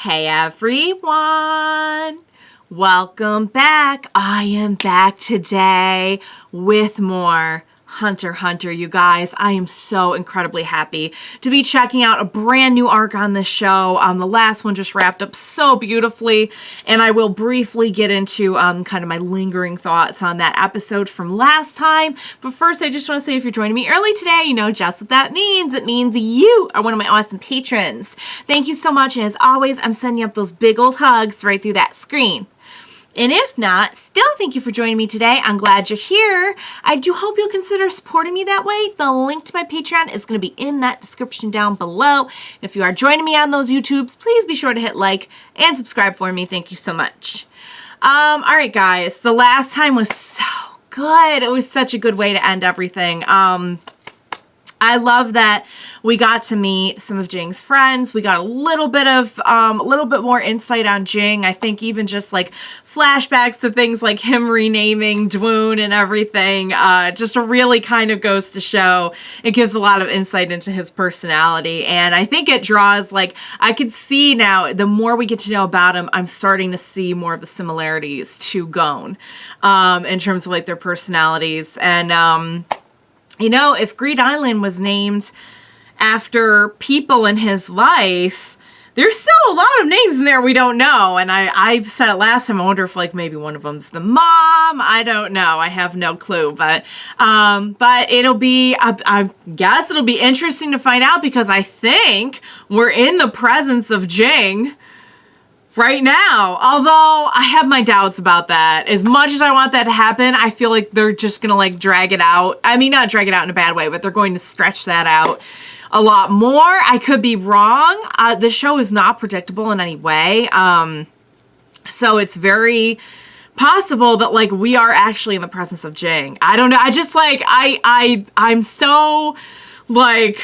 Hey everyone! Welcome back. I am back today with more Hunter x Hunter, you guys. I am so incredibly happy to be checking out a brand new arc on this show. The last one just wrapped up so beautifully, and I will briefly get into kind of my lingering thoughts on that episode from last time. But first, I just want to say if you're joining me early today, you know just what that means. It means you are one of my awesome patrons. Thank you so much, and as always, I'm sending up those big old hugs right through that screen. And if not, still thank you for joining me today. I'm glad you're here. I do hope you'll consider supporting me that way. The link to my Patreon is going to be in that description down below. If you are joining me on those YouTubes, please be sure to hit like and subscribe for me. Thank you so much. All right, guys. The last time was so good. It was such a good way to end everything. I love that we got to meet some of Jing's friends. We got a little bit more insight on Ging. I think even just like flashbacks to things like him renaming Dwoon and everything, just really kind of goes to show. It gives a lot of insight into his personality. And I think it draws, like, I could see now, the more we get to know about him, I'm starting to see more of the similarities to Gon, in terms of like their personalities. And, you know, if Greed Island was named after people in his life, there's still a lot of names in there we don't know. And I said it last time, I wonder if like maybe one of them's the mom. I don't know. I have no clue. But it'll be, I guess it'll be interesting to find out, because I think we're in the presence of Ging right now, although I have my doubts about that. As much as I want that to happen, I feel like they're just gonna like drag it out. I mean, not drag it out in a bad way, but they're going to stretch that out a lot more. I could be wrong. The show is not predictable in any way. So it's very possible that like we are actually in the presence of Ging. I don't know. I just like, I'm so like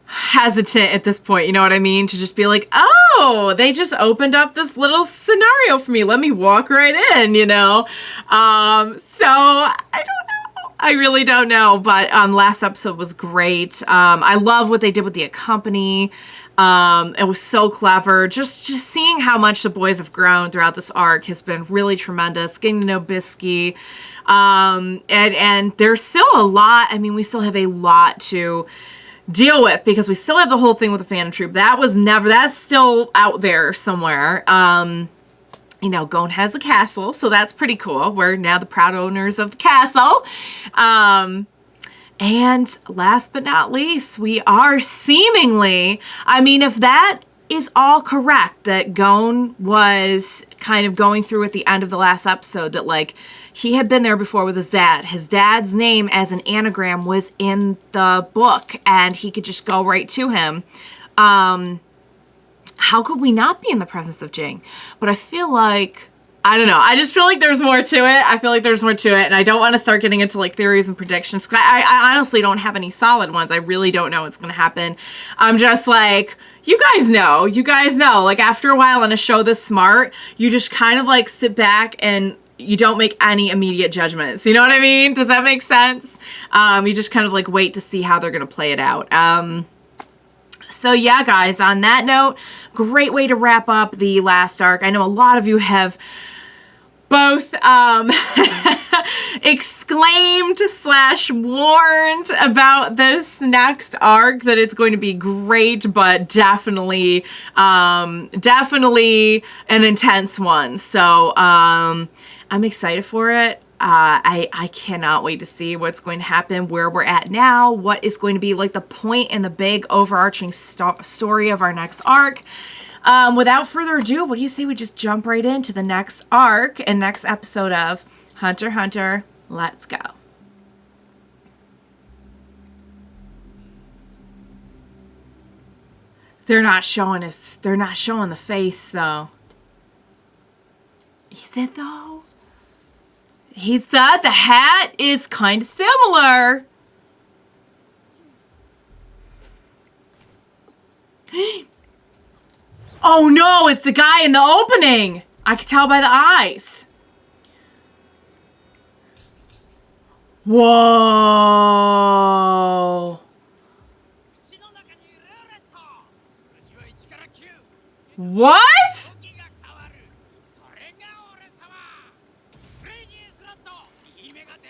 hesitant at this point, you know what I mean, to just be like, oh, they just opened up this little scenario for me, let me walk right in, you know. So I don't know, I really don't know. But last episode was great. I love what they did with the Accompany. It was so clever. Just seeing how much the boys have grown throughout this arc has been really tremendous. Getting to know Bisky, and there's still a lot. I mean, we still have a lot to deal with, because we still have the whole thing with the Phantom Troop. That's still out there somewhere. You know, Gon has a castle, so that's pretty cool. We're now the proud owners of the castle. And last but not least, we are seemingly, I mean, if that is all correct, that Gon was kind of going through at the end of the last episode, that like he had been there before with his dad. His dad's name as an anagram was in the book, and he could just go right to him. How could we not be in the presence of Ging? But I feel like, I don't know. I just feel like there's more to it. And I don't want to start getting into like theories and predictions, because I honestly don't have any solid ones. I really don't know what's going to happen. I'm just like, you guys know, like after a while on a show this smart, you just kind of like sit back and you don't make any immediate judgments. You know what I mean? Does that make sense? You just kind of like wait to see how they're going to play it out. So yeah, guys, on that note, great way to wrap up the last arc. I know a lot of you have both exclaimed / warned about this next arc, that it's going to be great, but definitely an intense one. So I'm excited for it. I cannot wait to see what's going to happen, where we're at now, what is going to be like the point and the big overarching story of our next arc. Without further ado, what do you say we just jump right into the next arc and next episode of Hunter x Hunter? Let's go. They're not showing the face though. Is it though? He said the hat is kind of similar. Oh no, it's the guy in the opening. I could tell by the eyes. Whoa. What?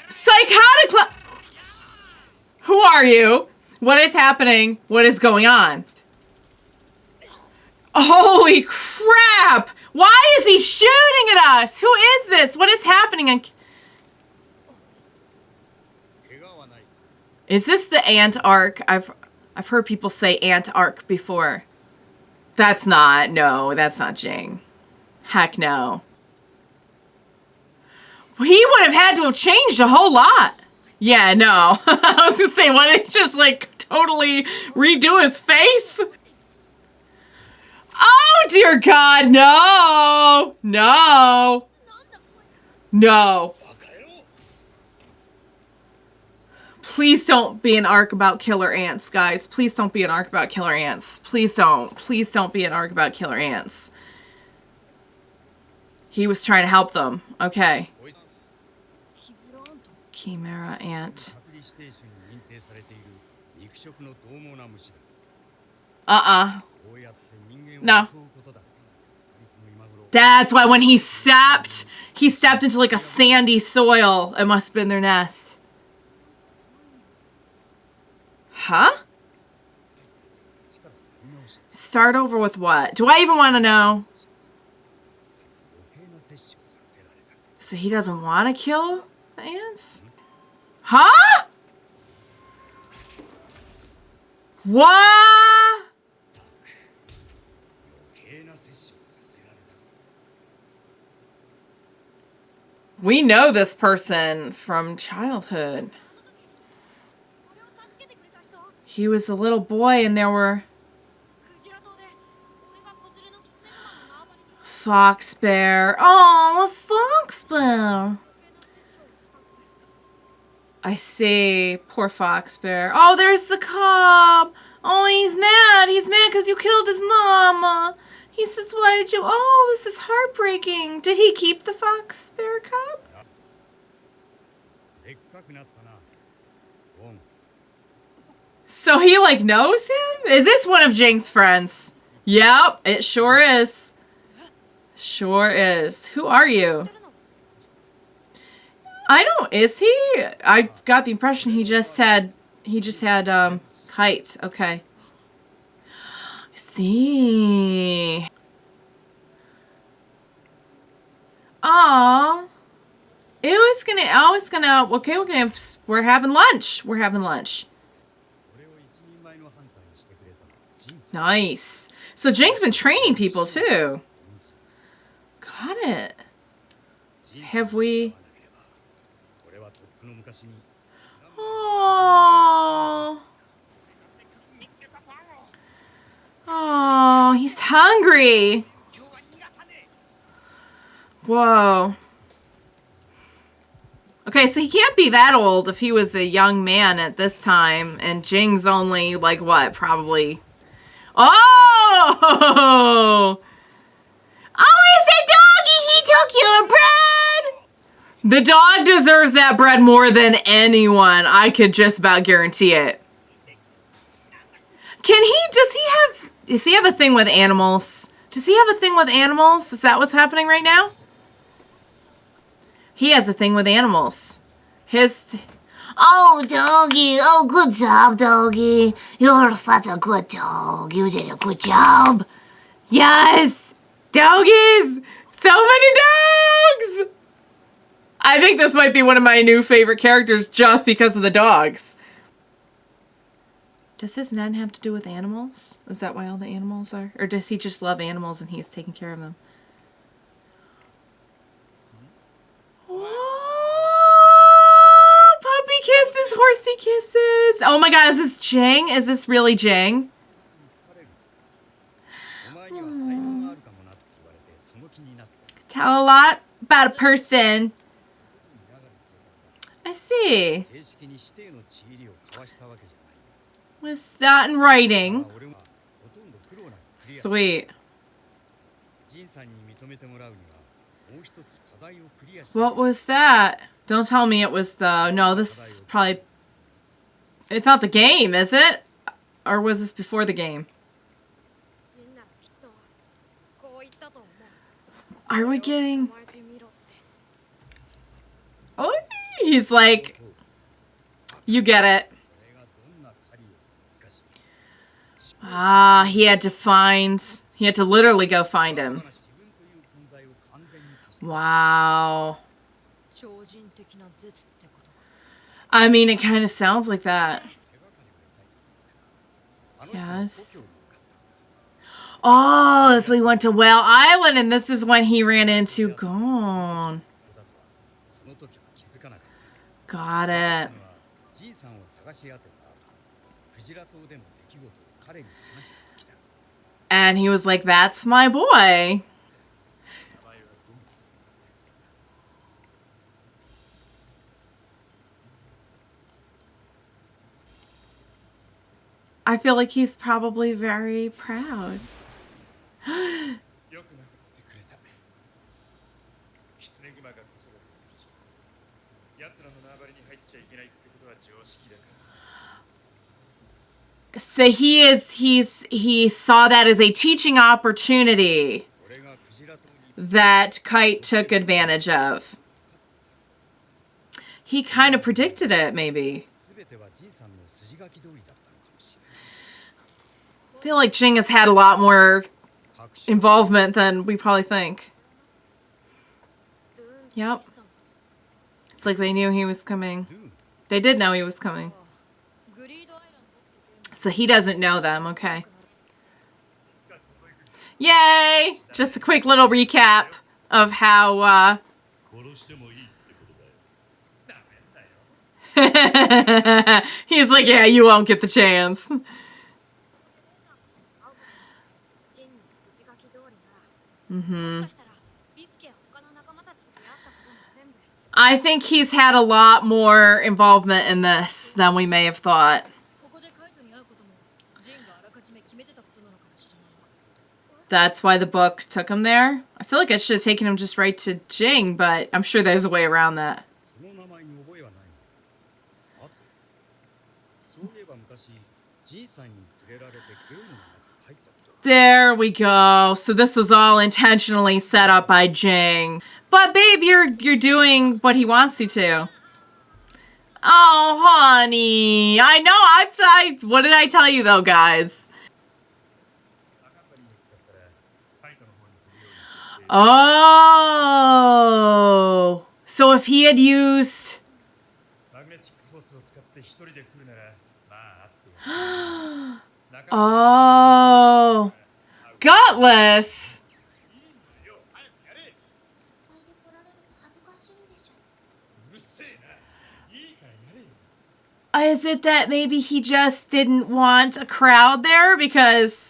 Psychotic. Who are you? What is happening? What is going on? Holy crap! Why is he shooting at us? Who is this? What is happening? Is this the ant arc? I've heard people say ant arc before. That's not. No, that's not Ging. Heck no. He would have had to have changed a whole lot. Yeah, no. I was gonna say, why didn't he just like totally redo his face? Oh dear God, no! No! No. Please don't be an arc about killer ants, guys. Please don't be an arc about killer ants. Please don't. Please don't be an arc about killer ants. He was trying to help them. Okay. Chimera ant. No. That's why when he stepped into like a sandy soil. It must have been their nest. Huh? Start over with what? Do I even want to know? So he doesn't want to kill the ants? Huh? What? We know this person from childhood. He was a little boy and there were fox bear. Oh, a fox bear. I see. Poor fox bear. Oh, there's the cub. Oh, he's mad. He's mad because you killed his mama. He says, why did you? Oh, this is heartbreaking. Did he keep the fox bear cub? So he like knows him? Is this one of Jing's friends? Yep, it sure is. Sure is. Who are you? I don't, is he? I got the impression he just had Kite. Okay. I see. Oh. Okay, we're having lunch. We're having lunch. Nice. So Jing's been training people too. Got it. Have we? Oh. Oh, he's hungry. Whoa. Okay, so he can't be that old if he was a young man at this time, and Jing's only like what, probably. Oh! Oh, it's a doggy! He took your bread! The dog deserves that bread more than anyone. I could just about guarantee it. Does he have a thing with animals? Does he have a thing with animals? Is that what's happening right now? He has a thing with animals. Oh, doggy. Oh, good job, doggy. You're such a good dog. You did a good job. Yes. Doggies. So many dogs. I think this might be one of my new favorite characters just because of the dogs. Does his Nen have to do with animals? Is that why all the animals are? Or does he just love animals and he's taking care of them? Oh, puppy kisses, horsey kisses. Oh my God, is this Ging? Is this really Ging? Tell a lot about a person. I see. Was that in writing? Sweet. What was that? Don't tell me it was the... No, this is probably... It's not the game, is it? Or was this before the game? Are we getting... Oh, he's like, you get it. Ah, he had to literally go find him. Wow. I mean, it kind of sounds like that. Yes. Oh, that's when he went to Whale Island, and this is when he ran into Gon. Got it. And he was like, that's my boy. I feel like he's probably very proud. So he saw that as a teaching opportunity that Kite took advantage of. He kind of predicted it, maybe. I feel like Ging has had a lot more involvement than we probably think. Yep. It's like they knew he was coming. They did know he was coming. So he doesn't know them, okay. Yay! Just a quick little recap of how, he's like, yeah, you won't get the chance. Mm-hmm. I think he's had a lot more involvement in this than we may have thought. That's why the book took him there. I feel like I should have taken him just right to Ging, but I'm sure there's a way around that. There we go. So this was all intentionally set up by Ging. But babe, you're doing what he wants you to. Oh, honey. I know. What did I tell you though, guys? Oh. So if he had used... Oh. Gutless. Is it that maybe he just didn't want a crowd there? Because...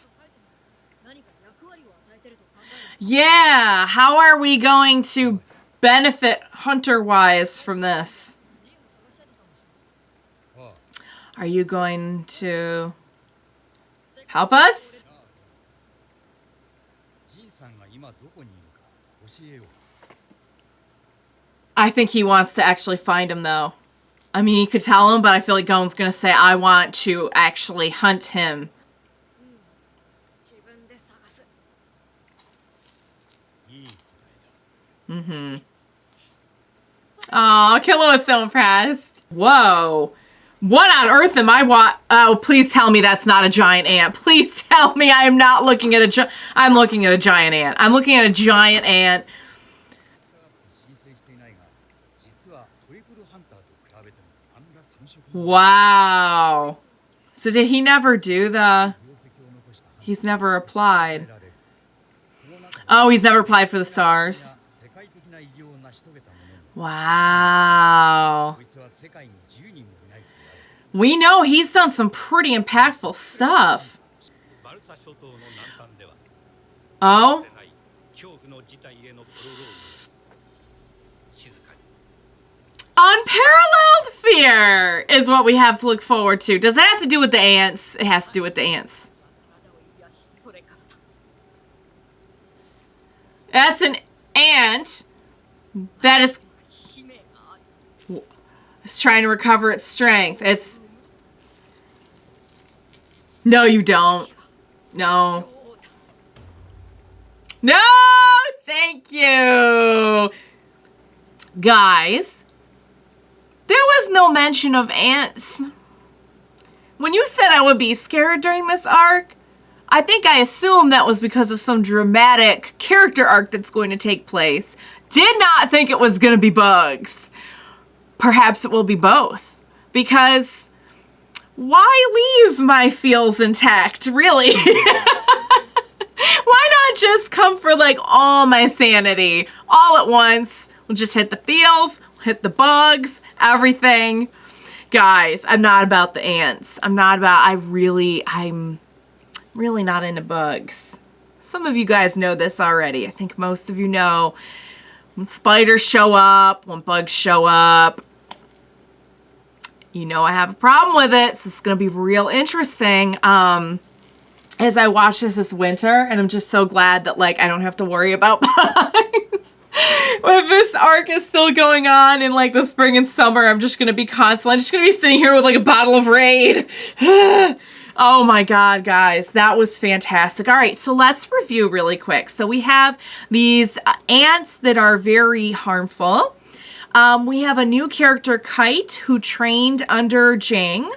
Yeah, how are we going to benefit hunter-wise from this? Are you going to help us? I think he wants to actually find him, though. I mean, he could tell him, but I feel like Gon's going to say, I want to actually hunt him. Mm-hmm. Oh, Killa was so impressed. Whoa. What on earth am I Oh, please tell me that's not a giant ant. Please tell me I am not looking at I'm looking at a giant ant. I'm looking at a giant ant. Wow. So did he never do the... He's never applied. Oh, he's never applied for the stars. Wow. We know he's done some pretty impactful stuff. Oh? Unparalleled fear is what we have to look forward to. Does that have to do with the ants? It has to do with the ants. That's an ant that is trying to recover its strength. It's... No, you don't. No. No! Thank Thank you. Guys, there was no mention of ants. When you said I would be scared during this arc, I think I assumed that was because of some dramatic character arc that's going to take place. Did not think it was going to be bugs. Perhaps it will be both. Because why leave my feels intact, really? Why not just come for like all my sanity all at once? We'll just hit the feels, hit the bugs, everything. Guys, I'm not about the ants. I'm really not into bugs. Some of you guys know this already. I think most of you know when spiders show up, when bugs show up. You know I have a problem with it, so it's going to be real interesting as I watch this winter, and I'm just so glad that like I don't have to worry about bugs. If this arc is still going on in like the spring and summer, I'm just going to be sitting here with like a bottle of Raid. Oh my God, guys, that was fantastic. All right, so let's review really quick. So we have these ants that are very harmful. We have a new character, Kite, who trained under Ging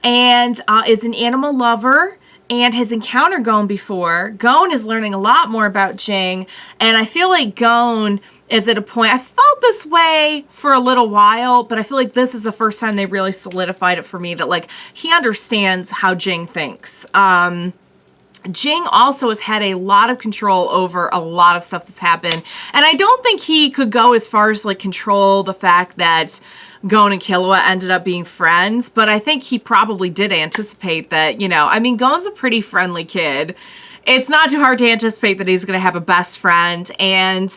and is an animal lover and has encountered Gon before. Gon is learning a lot more about Ging, and I feel like Gon is at a point, I felt this way for a little while, but I feel like this is the first time they really solidified it for me that like he understands how Ging thinks. Ging also has had a lot of control over a lot of stuff that's happened. And I don't think he could go as far as like control the fact that Gon and Killua ended up being friends. But I think he probably did anticipate that, you know, I mean, Gon's a pretty friendly kid. It's not too hard to anticipate that he's going to have a best friend. And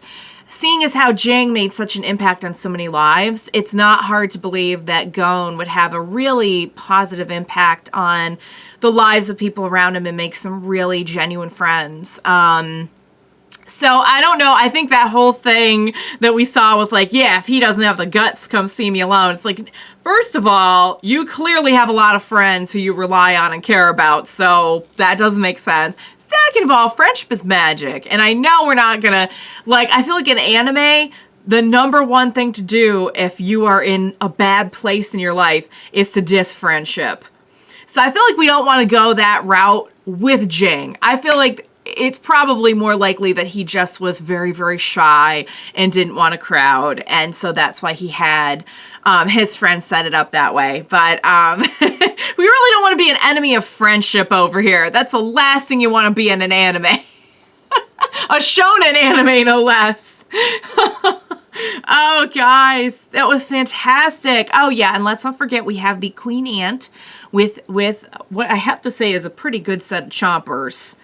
seeing as how Ging made such an impact on so many lives, it's not hard to believe that Gon would have a really positive impact on the lives of people around him and make some really genuine friends. So I don't know. I think that whole thing that we saw with like, yeah, if he doesn't have the guts, come see me alone. It's like, first of all, you clearly have a lot of friends who you rely on and care about. So that doesn't make sense. Second of all, friendship is magic. And I know we're not gonna, like, I feel like in anime, the number one thing to do if you are in a bad place in your life is to diss friendship. So I feel like we don't want to go that route with Ging. I feel like it's probably more likely that he just was very, very shy and didn't want a crowd. And so that's why he had his friends set it up that way. But we really don't want to be an enemy of friendship over here. That's the last thing you want to be in an anime. A shonen anime, no less. Oh, guys, that was fantastic. Oh, yeah, and let's not forget we have the Queen Ant with what I have to say is a pretty good set of chompers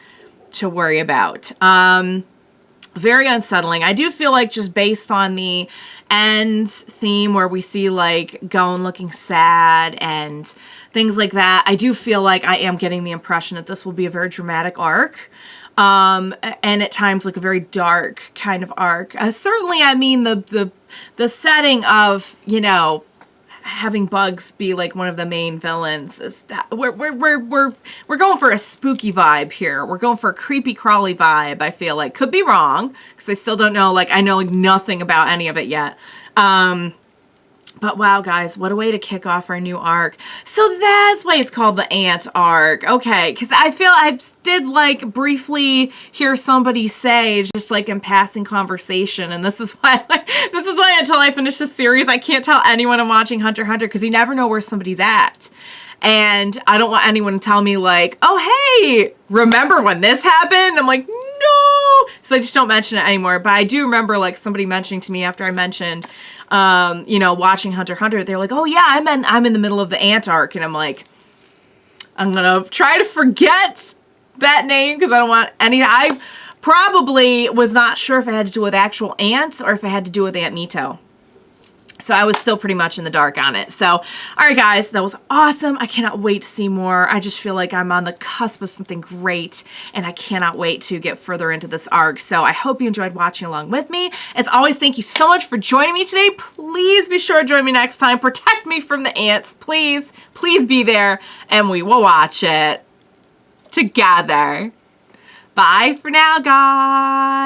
to worry about. Very unsettling. I do feel like just based on the end theme where we see like Gon looking sad and things like that, I do feel like I am getting the impression that this will be a very dramatic arc. And at times like a very dark kind of arc. Certainly, I mean the setting of, you know, having bugs be like one of the main villains is that we're going for a spooky vibe here. We're going for a creepy crawly vibe. I feel like could be wrong because I still don't know. Like I know like nothing about any of it yet. But wow, guys, what a way to kick off our new arc. So that's why it's called the Ant arc. Okay, because I feel I did like briefly hear somebody say just like in passing conversation, and this is why until I finish this series, I can't tell anyone I'm watching Hunter x Hunter because you never know where somebody's at. And I don't want anyone to tell me like, oh, hey, remember when this happened? I'm like, no. So I just don't mention it anymore. But I do remember like somebody mentioning to me after I mentioned, you know, watching Hunter x Hunter, they're like, oh yeah, I'm in the middle of the Ant arc. And I'm like, I'm going to try to forget that name because I don't want any, I probably was not sure if it had to do with actual ants or if it had to do with Aunt Mito. So I was still pretty much in the dark on it. So, all right, guys, that was awesome. I cannot wait to see more. I just feel like I'm on the cusp of something great, and I cannot wait to get further into this arc. So I hope you enjoyed watching along with me. As always, thank you so much for joining me today. Please be sure to join me next time. Protect me from the ants. Please, please be there, and we will watch it together. Bye for now, guys.